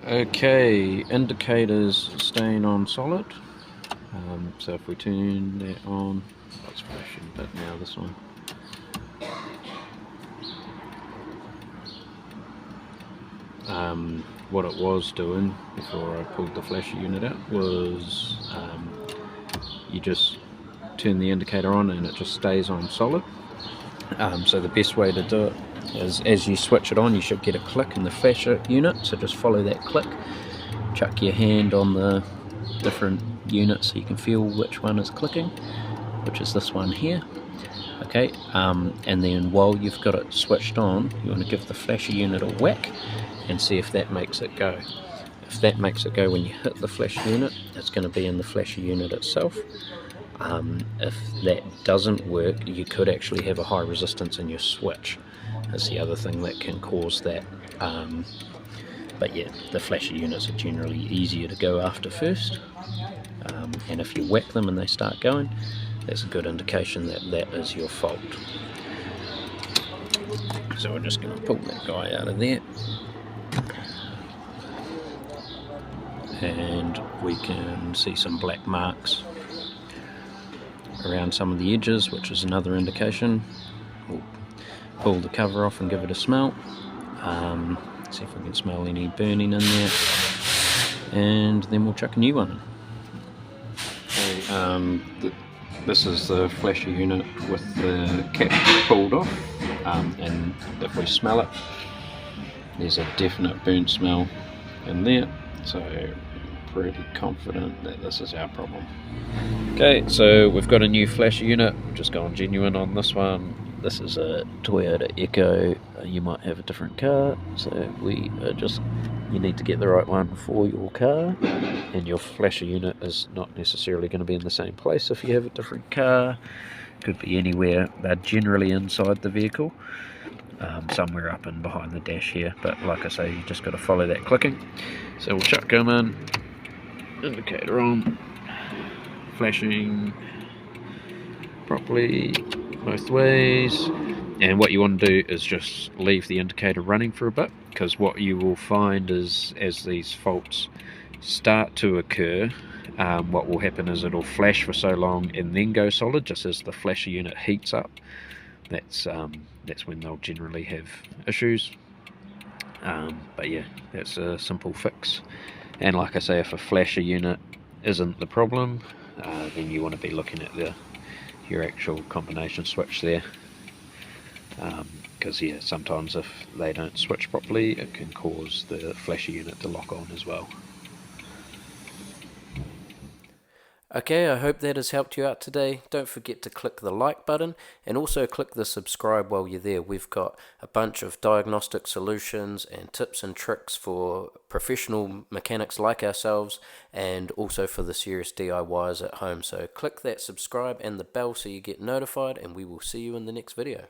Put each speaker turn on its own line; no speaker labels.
Okay, indicators staying on solid. So if we turn that on, it's flashing a bit now, this one. What it was doing before I pulled the flasher unit out was you just turn the indicator on and it just stays on solid. So the best way to do it is, as you switch it on, you should get a click in the flasher unit, so just follow that click, chuck your hand on the different units so you can feel which one is clicking, which is this one here. Okay, and then while you've got it switched on, you want to give the flasher unit a whack and see if that makes it go. If that makes it go when you hit the flasher unit, it's going to be in the flasher unit itself. If that doesn't work, you could actually have a high resistance in your switch. That's the other thing that can cause that. But yeah, the flasher units are generally easier to go after first, and if you whack them and they start going, that's a good indication that that is your fault. So we're just going to pull that guy out of there, and we can see some black marks around some of the edges, which is another indication. We'll pull the cover off and give it a smell, see if we can smell any burning in there, and then we'll chuck a new one in. Okay, this is the flasher unit with the cap pulled off, and if we smell it, there's a definite burnt smell in there, so pretty confident that this is our problem. Okay, so we've got a new flasher unit, just gone genuine on this one. This is a Toyota Echo. You might have a different car, so you need to get the right one for your car, and your flasher unit is not necessarily going to be in the same place if you have a different car. Could be anywhere. They're generally inside the vehicle, somewhere up and behind the dash here, but like I say, you just got to follow that clicking. So we'll chuck them in, indicator on, flashing properly both ways, and what you want to do is just leave the indicator running for a bit, because what you will find is, as these faults start to occur, what will happen is it'll flash for so long and then go solid just as the flasher unit heats up. That's when they'll generally have issues. But yeah, that's a simple fix. And like I say, if a flasher unit isn't the problem, then you want to be looking at your actual combination switch there, because yeah, sometimes if they don't switch properly, it can cause the flasher unit to lock on as well.
Okay, I hope that has helped you out today. Don't forget to click the like button and also click the subscribe while you're there. We've got a bunch of diagnostic solutions and tips and tricks for professional mechanics like ourselves, and also for the serious DIYers at home. So click that subscribe and the bell so you get notified, and we will see you in the next video.